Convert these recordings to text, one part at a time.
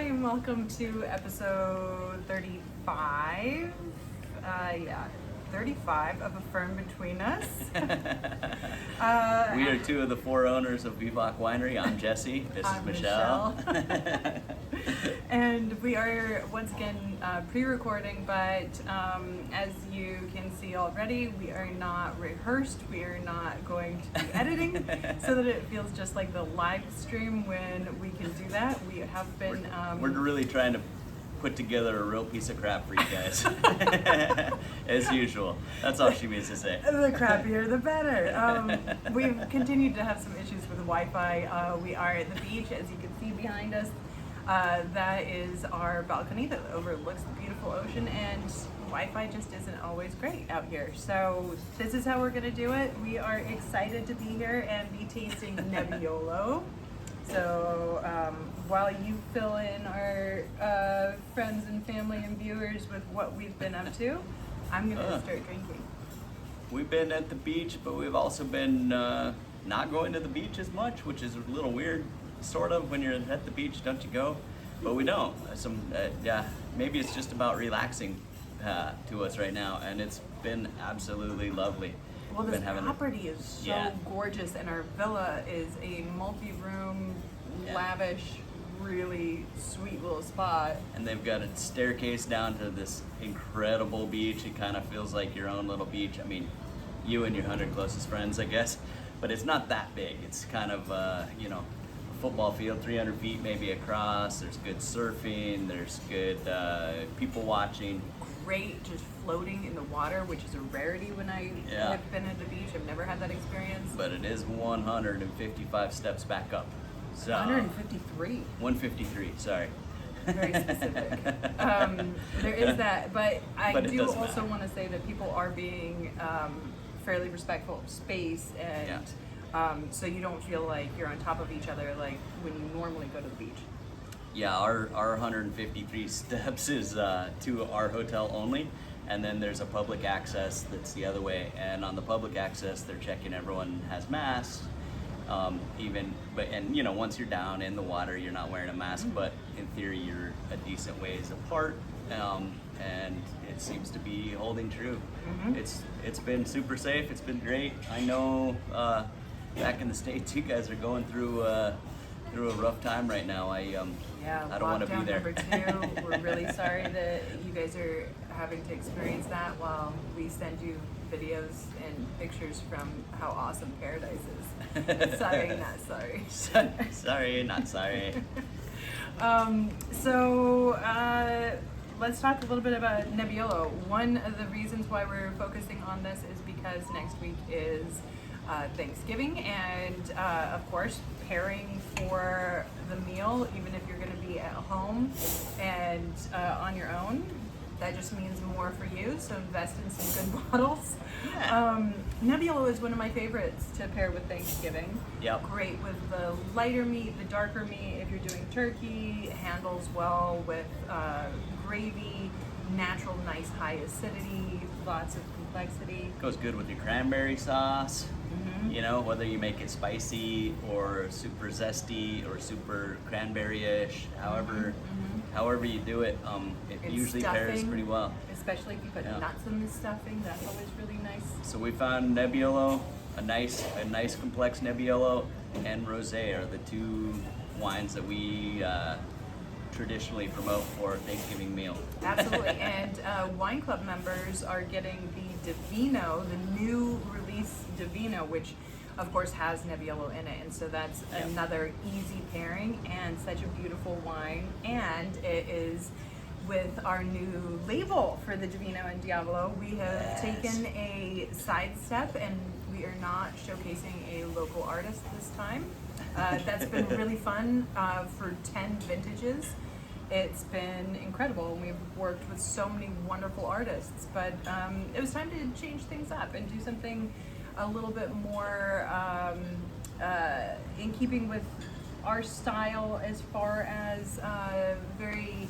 and welcome to episode 35. 35 of A Fern Between Us. We are two of the four owners of Vivac Winery. I'm Jesse. This is Michelle. And we are once again pre-recording, but as you can see already, we are not rehearsed. We are not going to be editing so that it feels just like the live stream when we can do that. We have been... We're really trying to put together a real piece of crap for you guys. As usual. That's all she means to say. The crappier the better. We've continued to have some issues with Wi-Fi. We are at the beach, as you can see behind us. That is our balcony that overlooks the beautiful ocean, and Wi-Fi just isn't always great out here. So this is how we're going to do it. We are excited to be here and be tasting Nebbiolo. So while you fill in our friends and family and viewers with what we've been up to, I'm going to start drinking. We've been at the beach, but we've also been not going to the beach as much, which is a little weird. Sort of, when you're at the beach, don't you go? But we don't. Maybe it's just about relaxing to us right now, and it's been absolutely lovely. Well, this property is so gorgeous, and our villa is a multi-room, lavish, really sweet little spot. And they've got a staircase down to this incredible beach. It kind of feels like your own little beach. I mean, you and your 100 closest friends, I guess. But it's not that big. It's kind of, a football field, 300 feet maybe across. There's good surfing. There's good people watching. Great, just floating in the water, which is a rarity when I have been at the beach. I've never had that experience. But it is 155 steps back up. So 153. 153, sorry. Very specific. There is that, but I do also want to say that people are being fairly respectful of space, and so you don't feel like you're on top of each other like when you normally go to the beach. Yeah, our 153 steps is to our hotel only, and then there's a public access that's the other way. And on the public access, they're checking everyone has masks. Once you're down in the water, you're not wearing a mask, but in theory, you're a decent ways apart, and it seems to be holding true. It's been super safe. It's been great. I know back in the States, you guys are going through a rough time right now. I don't want to be there. Number 2. We're really sorry that you guys are having to experience that while we send you videos and pictures from how awesome paradise is. Sorry, not sorry. Sorry, not sorry. Let's talk a little bit about Nebbiolo. One of the reasons why we're focusing on this is because next week is Thanksgiving, and of course, pairing for the meal, even if you're going to be at home and on your own, that just means more for you, so invest in some good bottles. Nebbiolo is one of my favorites to pair with Thanksgiving. Yep. Great with the lighter meat, the darker meat. If you're doing turkey, handles well with gravy, natural, nice, high acidity, lots of complexity. Goes good with your cranberry sauce. Whether you make it spicy or super zesty or super cranberry-ish, however you do it, it usually pairs pretty well. Especially if you put nuts in the stuffing, that's always really nice. So we found Nebbiolo, a nice complex Nebbiolo, and Rosé are the two wines that we traditionally promote for Thanksgiving meal. Absolutely, and Wine Club members are getting the Divino, the new release Divino, which of course has Nebbiolo in it, and so that's another easy pairing and such a beautiful wine, and it is with our new label for the Divino and Diavolo. We have taken a sidestep, and we are not showcasing a local artist this time. That's been really fun for 10 vintages. It's been incredible, and we've worked with so many wonderful artists, but it was time to change things up and do something a little bit more in keeping with our style as far as very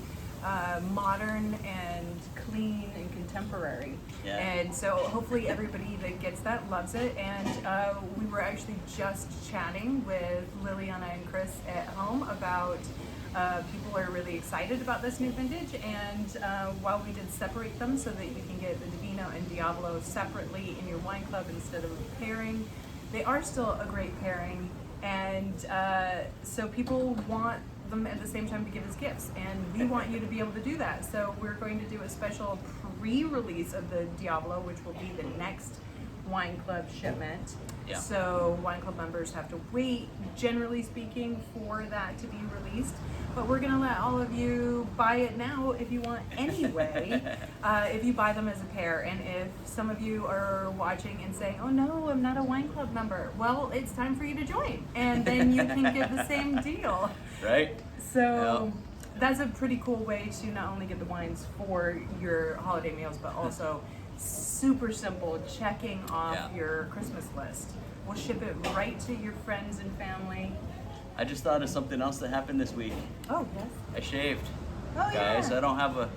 modern and clean and contemporary. And so hopefully everybody that gets that loves it. And we were actually just chatting with Liliana and Chris at home about People are really excited about this new vintage, and while we did separate them so that you can get the Divino and Diavolo separately in your wine club instead of a pairing, they are still a great pairing, and so people want them at the same time to give as gifts, and we want you to be able to do that. So we're going to do a special pre-release of the Diavolo, which will be the next wine club shipment. Yeah. So wine club members have to wait, generally speaking, for that to be released. But we're gonna let all of you buy it now if you want anyway, if you buy them as a pair. And if some of you are watching and saying, oh no, I'm not a wine club member, well, it's time for you to join. And then you can get the same deal. Right? So that's a pretty cool way to not only get the wines for your holiday meals, but also super simple checking off your Christmas list. We'll ship it right to your friends and family. I just thought of something else that happened this week. Oh, yes. I shaved. Oh, Guys, yeah. I don't have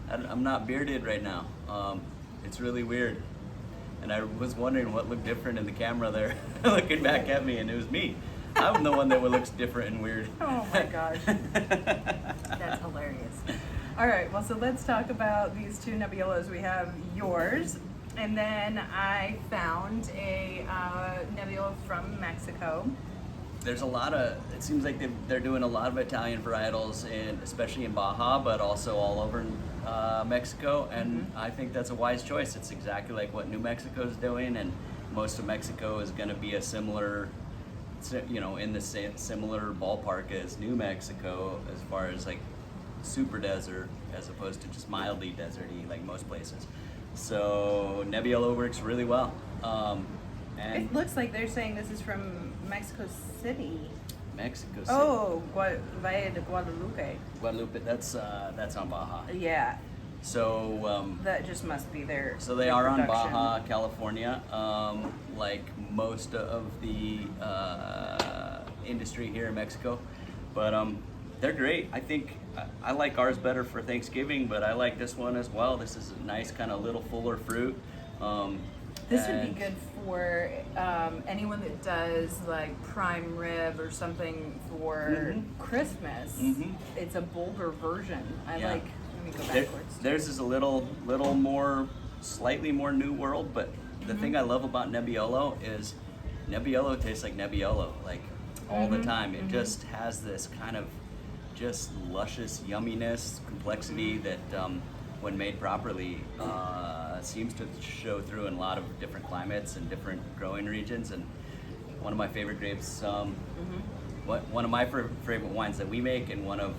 I'm not bearded right now. It's really weird. And I was wondering what looked different in the camera there, looking back at me, and it was me. I'm the one that looks different and weird. Oh my gosh. That's hilarious. All right, well, so let's talk about these two Nebbiolos. We have yours, and then I found a Nebbiolo from Mexico. There's a lot of, it seems like they're doing a lot of Italian varietals, especially in Baja, but also all over Mexico, and I think that's a wise choice. It's exactly like what New Mexico is doing, and most of Mexico is going to be a similar, in the similar ballpark as New Mexico as far as like super desert as opposed to just mildly deserty like most places. So Nebbiolo works really well. And It looks like they're saying this is from Mexico City. Mexico City. Oh, Valle de Guadalupe. Guadalupe, that's on Baja. Yeah, So that just must be their. so they their are on production. Baja, California, like most of the industry here in Mexico, but they're great. I think I like ours better for Thanksgiving, but I like this one as well. This is a nice kind of little fuller fruit. This would be and- good for anyone that does like prime rib or something for Christmas. It's a bolder version. I Yeah. like. Let me go There- backwards. Theirs is a little more, slightly more New World, but the thing I love about Nebbiolo is Nebbiolo tastes like Nebbiolo, like all the time. It just has this kind of just luscious yumminess, complexity that when made properly seems to show through in a lot of different climates and different growing regions. And one of my favorite grapes, one of my favorite wines that we make, and one of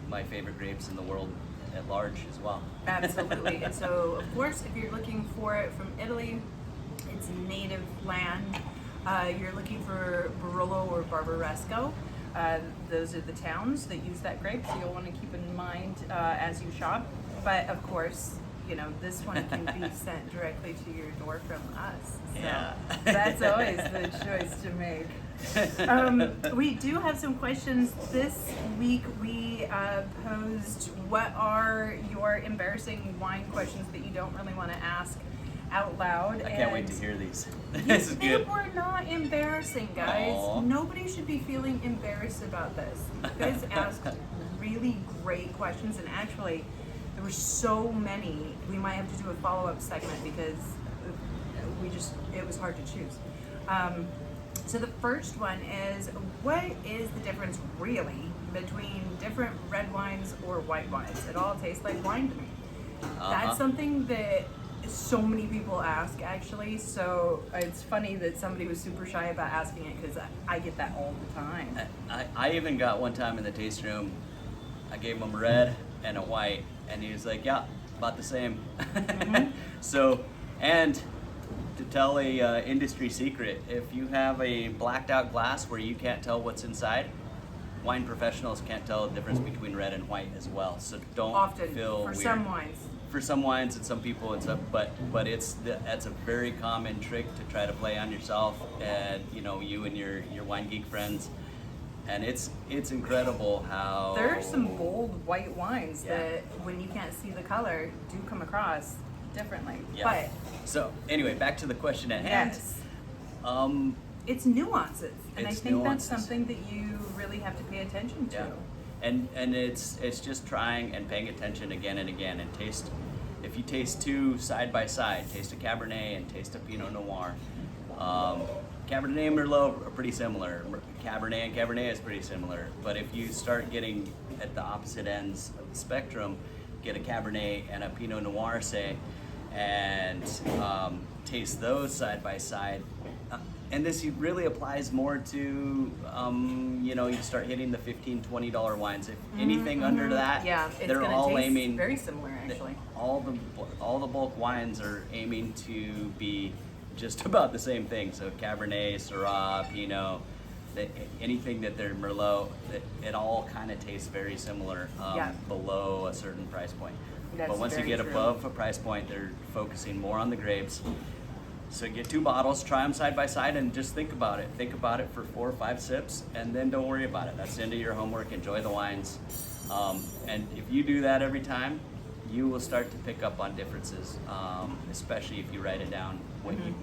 my favorite grapes in the world at large as well. Absolutely. And so, of course, if you're looking for it from Italy, it's native land. You're looking for Barolo or Barbaresco. Those are the towns that use that grape, so you'll want to keep in mind as you shop. But of course, this one can be sent directly to your door from us. So Yeah. that's always the choice to make. We do have some questions this week. We posed, what are your embarrassing wine questions that you don't really want to ask out loud? I can't wait to hear these. This Yes, is they good. were not embarrassing, guys. Aw. Nobody should be feeling embarrassed about this. You guys asked really great questions, and actually, there were so many. We might have to do a follow-up segment because it was hard to choose. So the first one is, what is the difference really between different red wines or white wines? It all tastes like wine to me. That's something that so many people ask, actually. So it's funny that somebody was super shy about asking it, because I get that all the time. I even got one time in the tasting room, I gave him a red and a white, and he was like, yeah, about the same. So, and to tell a industry secret, if you have a blacked out glass where you can't tell what's inside, wine professionals can't tell the difference between red and white as well. So don't Often, feel for weird. some wines. For some wines and some people and stuff, but that's a very common trick to try to play on yourself and you and your wine geek friends, and it's incredible how There are some bold white wines Yeah. that, when you can't see the color, do come across differently. Yeah. So anyway, back to the question at But hand. yes, Um, it's nuances, and I It's think nuances. that's something that you really have to pay attention to. Yeah. and it's just trying and paying attention again and again, and taste. If you taste two side by side, taste a Cabernet and taste a Pinot Noir. Cabernet and Merlot are pretty similar. Cabernet and Cabernet is pretty similar. But if you start getting at the opposite ends of the spectrum, get a Cabernet and a Pinot Noir, say, and taste those side by side. And this really applies more to, you start hitting the $15, $20 wines. If anything under that, yeah, it's they're all taste aiming very similar actually. All the bulk wines are aiming to be just about the same thing. So Cabernet, Syrah, Pinot, anything that they're Merlot, it all kind of tastes very similar below a certain price point. That's but once you get above a price point, they're focusing more on the grapes. So get 2 bottles, try them side by side, and just think about it. Think about it for 4 or 5 sips, and then don't worry about it. That's the end of your homework. Enjoy the wines. And if you do that every time, you will start to pick up on differences, especially if you write it down. When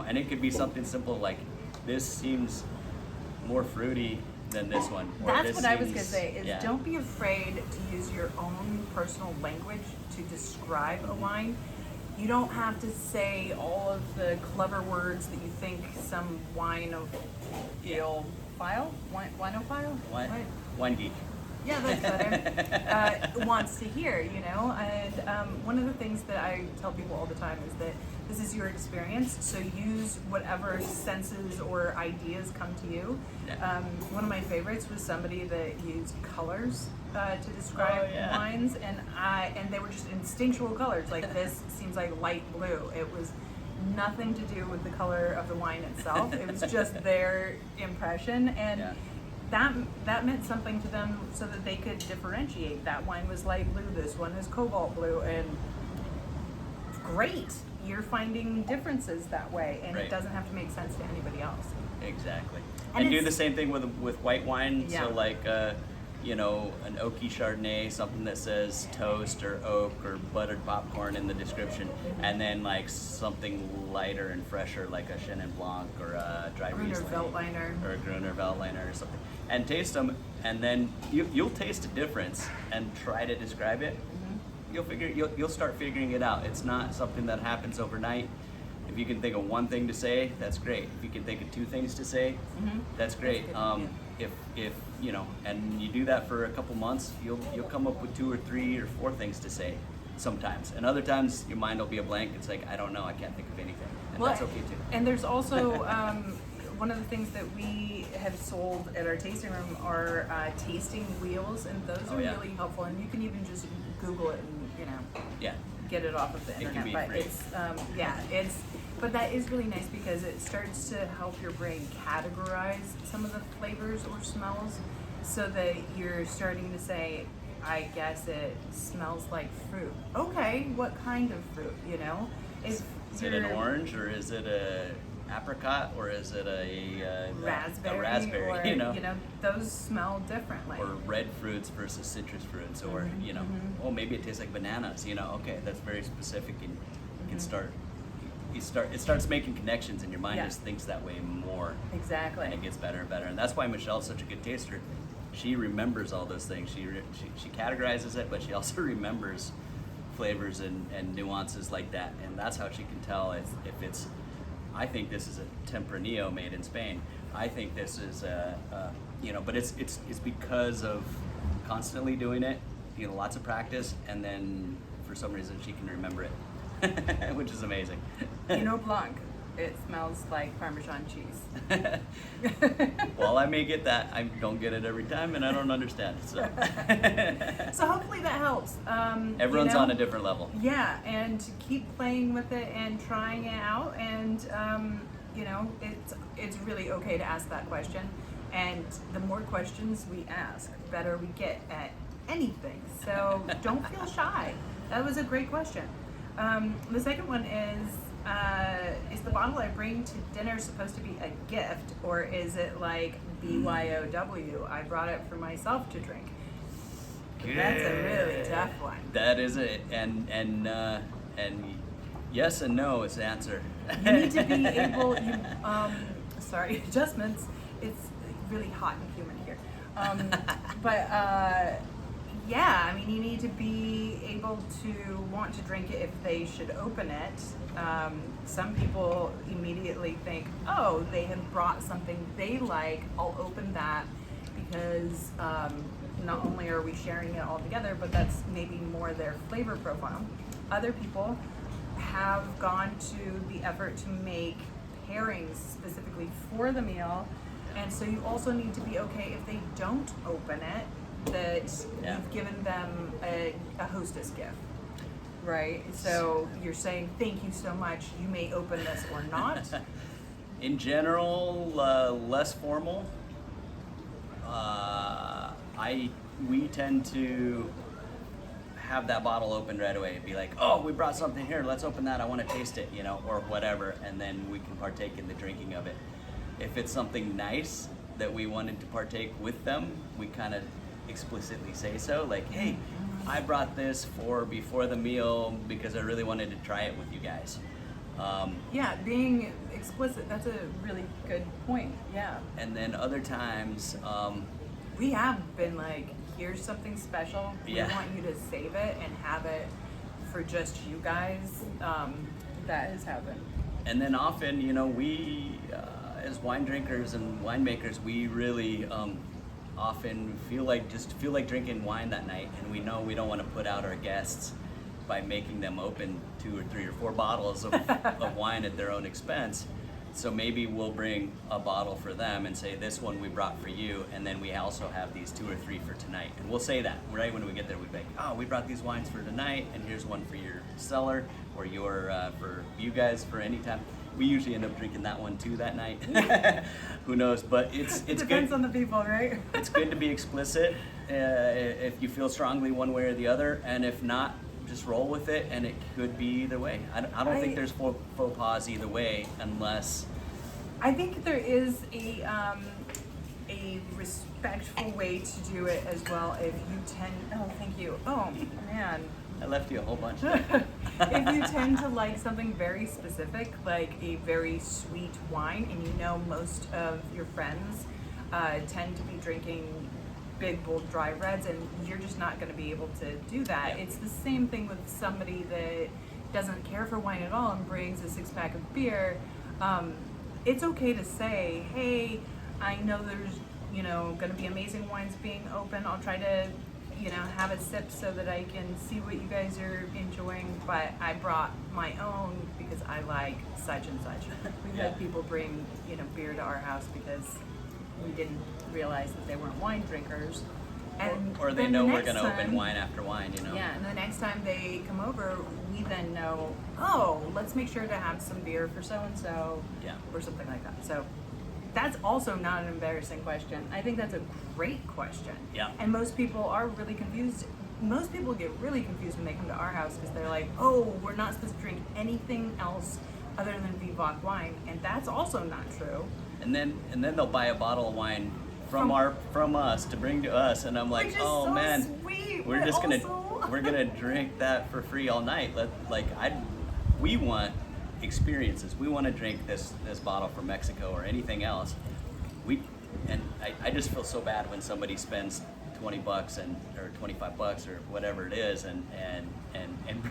and it could be something simple like, this seems more fruity than this one. Or That's this what I was seems- going to say, is yeah. don't be afraid to use your own personal language to describe a wine. You don't have to say all of the clever words that you think some winophile? What? Wine geek. Yeah, that's better. Wants to hear, And one of the things that I tell people all the time is that this is your experience, so use whatever senses or ideas come to you. Yeah. One of my favorites was somebody that used colors to describe wines, and they were just instinctual colors. Like, this seems like light blue. It was nothing to do with the color of the wine itself. It was just their impression, and that meant something to them, so that they could differentiate. That wine was light blue, this one is cobalt blue, and great, you're finding differences that way, and Right. it doesn't have to make sense to anybody else. Exactly. And And do it's- the same thing with white wine. Yeah. So like, an oaky Chardonnay, something that says toast or oak or buttered popcorn in the description, and then like something lighter and fresher like a Chenin Blanc or a dry Gruner Riesling. Veltliner. Or a Gruner Veltliner or something. And taste them, and then you'll taste a difference and try to describe it. You'll start figuring it out. It's not something that happens overnight. If you can think of one thing to say, that's great. If you can think of 2 things to say, that's great. That's good, If and you do that for a couple months, you'll come up with 2 or 3 or 4 things to say sometimes. And other times your mind will be a blank. It's like, I don't know, I can't think of anything. And that's okay too. And there's also one of the things that we have sold at our tasting room are tasting wheels, and those are really helpful. And you can even just Google it and Yeah. get it off of the It can internet. be But free. but that is really nice, because it starts to help your brain categorize some of the flavors or smells, so that you're starting to say, I guess it smells like fruit. Okay, what kind of fruit? If Is it an you're- orange, or is it a apricot, or is it a raspberry, raspberry? or those smell differently. Or red fruits versus citrus fruits, or oh, maybe it tastes like bananas. Okay, that's very specific, and you can start. It starts making connections, and your mind just thinks that way more, Exactly. and it gets better and better. And that's why Michelle's such a good taster. She remembers all those things. She categorizes it, but she also remembers flavors and nuances like that, and that's how she can tell if it's. I think this is a Tempranillo made in Spain. I think this is but it's because of constantly doing it, lots of practice, and then for some reason she can remember it, which is amazing. Pinot Blanc. It smells like Parmesan cheese. Well, I may get that. I don't get it every time, and I don't understand it. So, So hopefully that helps. everyone's on a different level. Yeah, and keep playing with it and trying it out, and it's really okay to ask that question. And the more questions we ask, the better we get at anything. So don't feel shy. That was a great question. The second one is the bottle I bring to dinner supposed to be a gift, or is it like BYOW? I brought it for myself to drink. That's a really tough one. That is it, and yes and no is the answer. You need to be able. Adjustments. It's really hot and humid here. But yeah, I mean, you need to be able to want to drink it if they should open it. Some people immediately think, oh, they have brought something they like, I'll open that because not only are we sharing it all together, but that's maybe more their flavor profile. Other people have gone to the effort to make pairings specifically for the meal, and so you also need to be okay if they don't open it, that you've given them a hostess gift, right? So you're saying, thank you so much, you may open this or not. In general, less formal. We tend to have that bottle opened right away and be like, oh, we brought something here, let's open that, I want to taste it, you know, or whatever, and then we can partake in the drinking of it. If it's something nice that we wanted to partake with them, we kind of explicitly say so, like, hey, I brought this for before the meal because I really wanted to try it with you guys. Yeah, being explicit, that's a really good point, yeah. And then other times, we have been like, here's something special, we want you to save it and have it for just you guys. That has happened. And then often, you know, we, as wine drinkers and winemakers, we really often feel like drinking wine that night, and we know we don't want to put out our guests by making them open 2 or 3 or 4 bottles of wine at their own expense. So maybe we'll bring a bottle for them and say, this one we brought for you, and then we also have these 2 or 3 for tonight. And we'll say that right when we get there. We'd be like, oh, we brought these wines for tonight, and here's one for your cellar, or for you guys for any time. We usually end up drinking that one too that night. Who knows? But it's depends good. On the people, right? It's good to be explicit if you feel strongly one way or the other, and if not, just roll with it, and it could be either way. I don't think there's faux pas either way, unless... I think there is a respectful way to do it as well. If you tend... Oh, thank you. Oh, man. I left you a whole bunch. If you tend to like something very specific, like a very sweet wine, and you know most of your friends tend to be drinking big, bold, dry reds, and you're just not going to be able to do that. Yeah. It's the same thing with somebody that doesn't care for wine at all and brings a 6-pack of beer. It's okay to say, hey, I know there's, going to be amazing wines being open. I'll try to, have a sip so that I can see what you guys are enjoying, but I brought my own because I like such and such. We've had people bring, beer to our house because we didn't realize that they weren't wine drinkers. And or they know we're going to open wine after wine, Yeah, and the next time they come over, we then know, oh, let's make sure to have some beer for so-and-so, or something like that. So that's also not an embarrassing question. I think that's a great question. Yeah. And most people are really confused. Most people get really confused when they come to our house because they're like, oh, we're not supposed to drink anything else other than Vivac wine. And that's also not true. And then they'll buy a bottle of wine from us to bring to us, and I'm like, oh so man, sweet, we're just gonna drink that for free all night. We want experiences. We want to drink this bottle from Mexico or anything else. I just feel so bad when somebody spends $20 or $25 or whatever it is and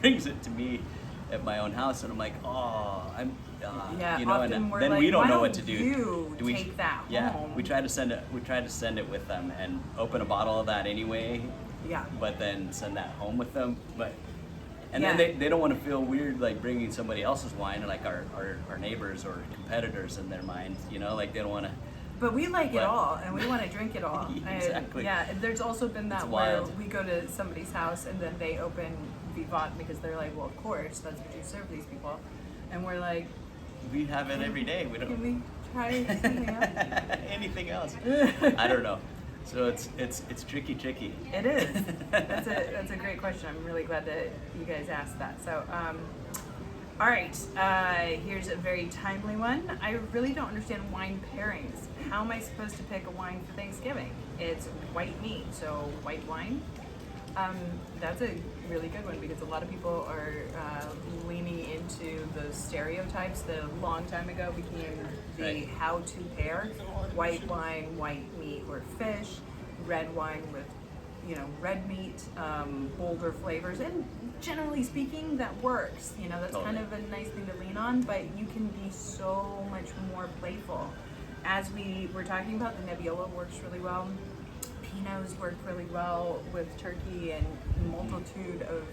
brings it to me at my own house, and I'm like, oh, and then we don't know what to do. Do we take that home? We try to send it with them and open a bottle of that anyway. Yeah. But then send that home with them. Then they don't want to feel weird like bringing somebody else's wine, like our neighbors or competitors in their minds, like they don't want to. But we like it all, and we want to drink it all. Exactly. And there's also been that where we go to somebody's house and then they open Vivac because they're like, well, of course, that's what you serve these people. And we're like, we have it every day. Can we try something else? Anything else? I don't know. So it's tricky. It is. That's a great question. I'm really glad that you guys asked that. So, all right. Here's a very timely one. I really don't understand wine pairings. How am I supposed to pick a wine for Thanksgiving? It's white meat, so white wine. That's a really good one because a lot of people are leaning into those stereotypes that a long time ago became the how to pair white wine, white meat, or fish. red wine with, red meat, bolder flavors, and generally speaking, that works. That's Totally. kind of a nice thing to lean on, but you can be so much more playful. As we were talking about, the Nebbiolo works really well. Pinots work really well with turkey and multitude of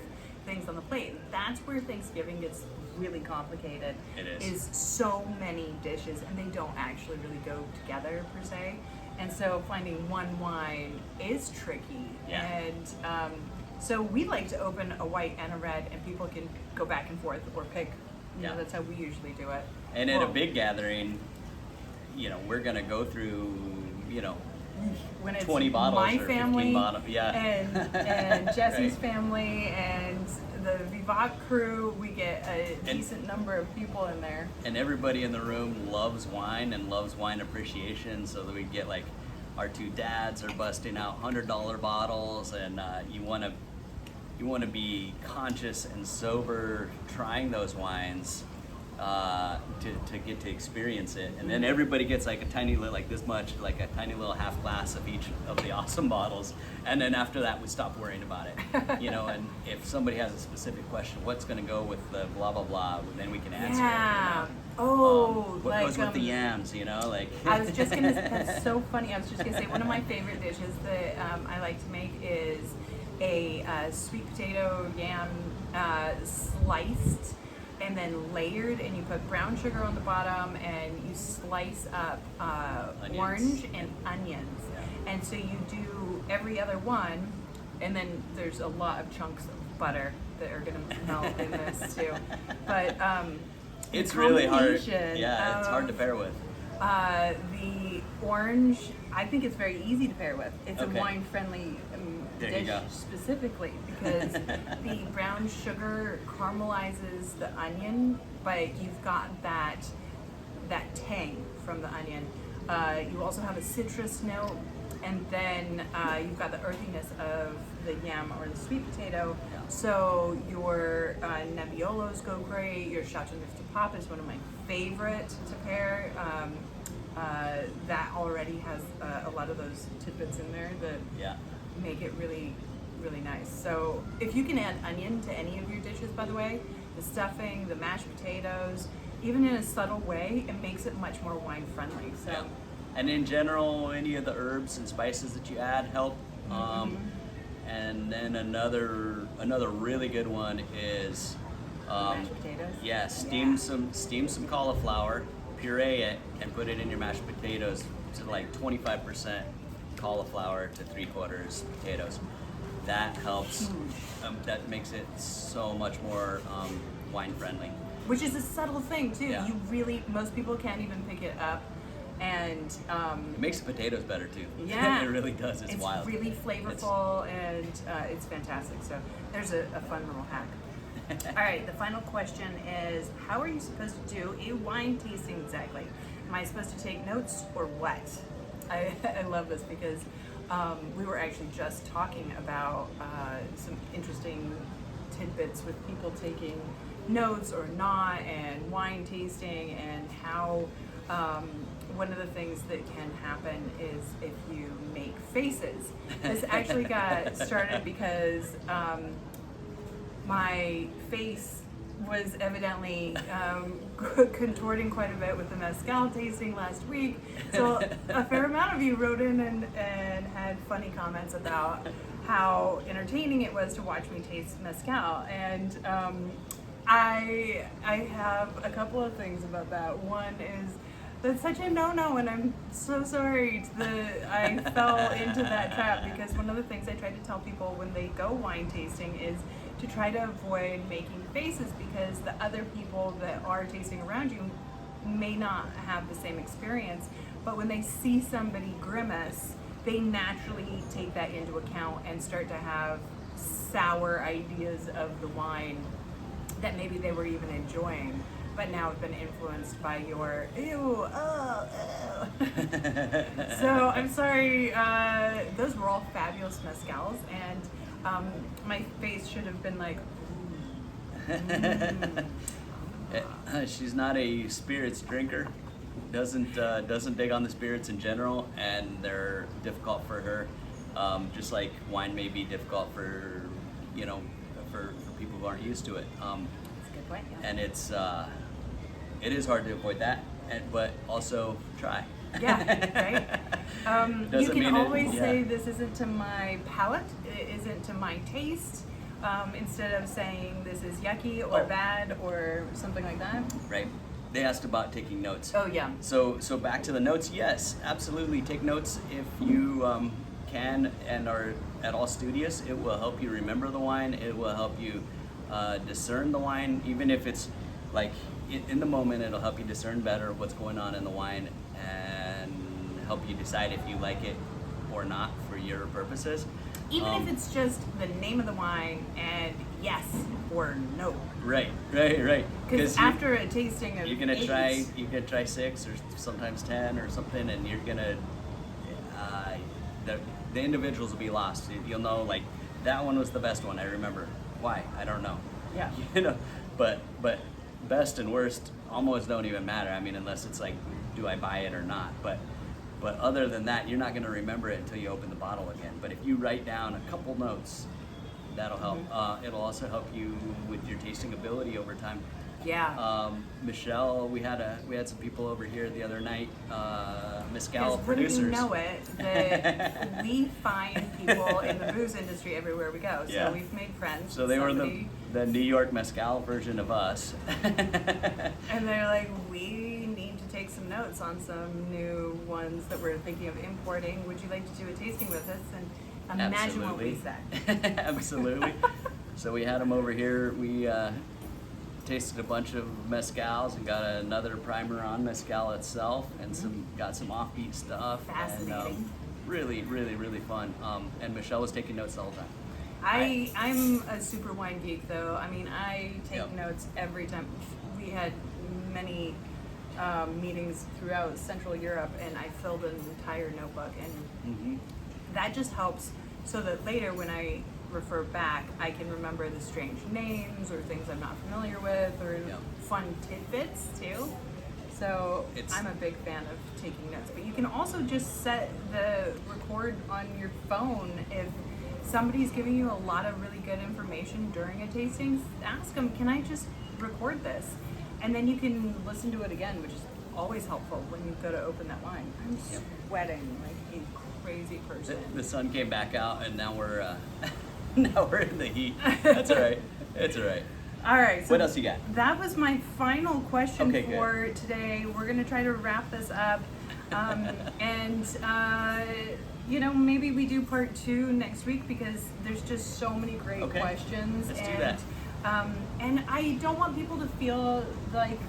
things on the plate. That's where Thanksgiving gets really complicated. It is. So many dishes, and they don't actually really go together per se. And so finding one wine is tricky. Yeah. And so we like to open a white and a red, and people can go back and forth or pick. Yeah. That's how we usually do it. And at a big gathering, we're gonna go through, when it's 20 bottles my or family 15 bottles, yeah. and Jesse's Right. family and the Vivat crew, we get a decent number of people in there. And everybody in the room loves wine and loves wine appreciation, so that we get like our two dads are busting out $100 bottles, and you want to be conscious and sober trying those wines to get to experience it. And then everybody gets like a tiny little, like this much, like a tiny little half glass of each of the awesome bottles. And then after that, we stop worrying about it. And if somebody has a specific question, what's going to go with the blah, blah, blah, then we can answer Yeah. it. Like, What goes with the yams, like. I was just gonna. That's so funny. I was just gonna say one of my favorite dishes that I like to make is a sweet potato yam sliced and then layered, and you put brown sugar on the bottom, and you slice up orange and onions. Yeah. And so you do every other one, and then there's a lot of chunks of butter that are gonna melt in this too. But It's really hard. combination Yeah, it's hard to of, pair with. The orange, I think it's very easy to pair with. It's Okay. a wine-friendly There you dish go. specifically because the brown sugar caramelizes the onion, but you've got that tang from the onion. You also have a citrus note, and then you've got the earthiness of the yam or the sweet potato. Yeah. So your Nebbiolos go great. Your Chateauneuf de Pape is one of my favorite to pair. That already has a lot of those tidbits in there that Yeah. make it really, really nice. So if you can add onion to any of your dishes, by the way, the stuffing, the mashed potatoes, even in a subtle way, it makes it much more wine friendly. So. Yeah. And in general, any of the herbs and spices that you add help. And then another really good one is Mashed potatoes? yeah, steam some cauliflower, puree it, and put it in your mashed potatoes to like 25% cauliflower to 3/4 potatoes. That helps. That makes it so much more wine friendly. Which is a subtle thing too. Yeah. Most people can't even pick it up, and It makes the potatoes better too. yeah, It really does. It's wild. really flavorful, and it's fantastic. So there's a fun little hack. All right, the final question is: how are you supposed to do a wine tasting exactly? Am I supposed to take notes or what? I love this because we were actually just talking about some interesting tidbits with people taking notes or not, and wine tasting, and how one of the things that can happen is if you make faces. This actually got started because my face was evidently contorting quite a bit with the mezcal tasting last week. So a fair amount of you wrote in and had funny comments about how entertaining it was to watch me taste mezcal. And I have a couple of things about that. One is that's such a no-no, and I'm so sorry that I fell into that trap, because one of the things I try to tell people when they go wine tasting is to try to avoid making faces, because the other people that are tasting around you may not have the same experience, but when they see somebody grimace, they naturally take that into account and start to have sour ideas of the wine that maybe they were even enjoying, but now have been influenced by your ew, oh, ew. So I'm sorry, those were all fabulous mezcals, and my face should have been like, She's not a spirits drinker. Doesn't dig on the spirits in general, and they're difficult for her. Just like wine may be difficult for, for people who aren't used to it. That's a good point. Yeah. And it is hard to avoid that, but also try. Yeah, right. You Doesn't can mean always yeah. say this isn't to my palate, it isn't to my taste, instead of saying this is yucky or Oh. bad or something like that. Right. They asked about taking notes. Oh yeah. So back to the notes. Yes, absolutely. Take notes if you can and are at all studious. It will help you remember the wine. It will help you discern the wine, even if it's like in the moment. It'll help you discern better what's going on in the wine and help you decide if you like it or not for your purposes. Even if it's just the name of the wine and yes or no. Right. Because after a tasting of you're gonna 8, try 6 or sometimes 10 or something, and you're gonna the individuals will be lost. You'll know like that one was the best one. I remember. Why? I don't know. Yeah. But best and worst almost don't even matter. I mean, unless it's like, do I buy it or not? But other than that, you're not gonna remember it until you open the bottle again. But if you write down a couple notes, that'll help. It'll also help you with your tasting ability over time. Yeah. Michelle, we had some people over here the other night, mezcal Because producers. wouldn't you know it, that we find people in the booze industry everywhere we go. So Yeah. we've made friends. So with they were somebody, the New York mezcal version of us. and they're like, we need to take some notes on some new ones that we're thinking of importing. Would you like to do a tasting with us? And imagine what we said. Absolutely. So we had them over here. We tasted a bunch of mezcals and got another primer on mezcal itself, and got some offbeat stuff. Fascinating. And, really, really, really fun. And Michelle was taking notes the whole time. I'm a super wine geek, though. I mean, I take Yep. notes every time. We had many meetings throughout Central Europe, and I filled an entire notebook, and that just helps so that later when I refer back, I can remember the strange names or things I'm not familiar with, or Yep. fun tidbits too. So I'm a big fan of taking notes. But you can also just set the record on your phone. If somebody's giving you a lot of really good information during a tasting, ask them, can I just record this? And then you can listen to it again, which is always helpful when you go to open that wine. I'm sweating like a crazy person. The sun came back out, and now we're now we're in the heat. That's all right. It's all right. All right. So What else you got? That was my final question Okay, for today. We're going to try to wrap this up. And, maybe we do part 2 next week because there's just so many great questions. Let's and, do that. And I don't want people to feel like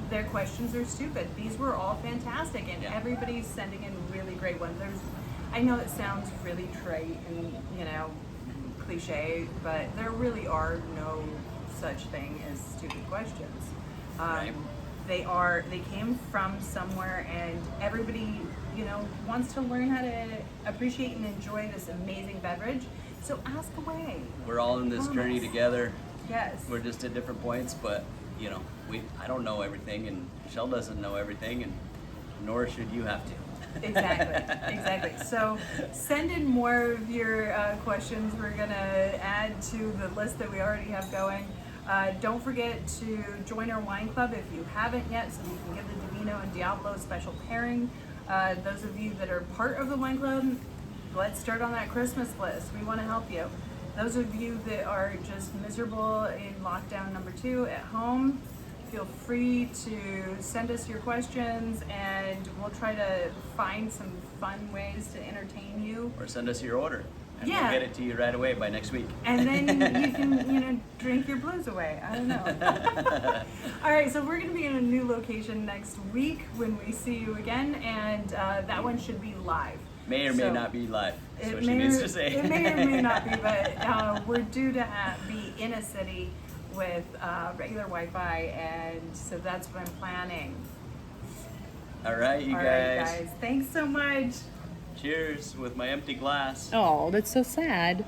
their questions are stupid. These were all fantastic, and everybody's sending in really great ones. I know it sounds really trite and, cliche, but there really are no such thing as stupid questions. Right. They came from somewhere, and everybody, wants to learn how to appreciate and enjoy this amazing beverage. So ask away. We're all in this journey together. Yes. We're just at different points, but I don't know everything, and Michelle doesn't know everything, and nor should you have to. Exactly. So send in more of your questions. We're gonna add to the list that we already have going. Don't forget to join our wine club if you haven't yet, so you can give the Divino and Diablo special pairing. Those of you that are part of the wine club, let's start on that Christmas list. We want to help you. Those of you that are just miserable in lockdown number 2 at home, feel free to send us your questions, and we'll try to find some fun ways to entertain you. Or send us your order, and we'll get it to you right away by next week. And then you can, drink your blues away. I don't know. All right, so we're going to be in a new location next week when we see you again, and that one should be live. May or may not be live. That's what she may needs to say. It may or may not be, but we're due to be in a city with regular Wi-Fi, and so that's what I'm planning. All right, you All guys. right, guys. Thanks so much. Cheers with my empty glass. Oh, that's so sad.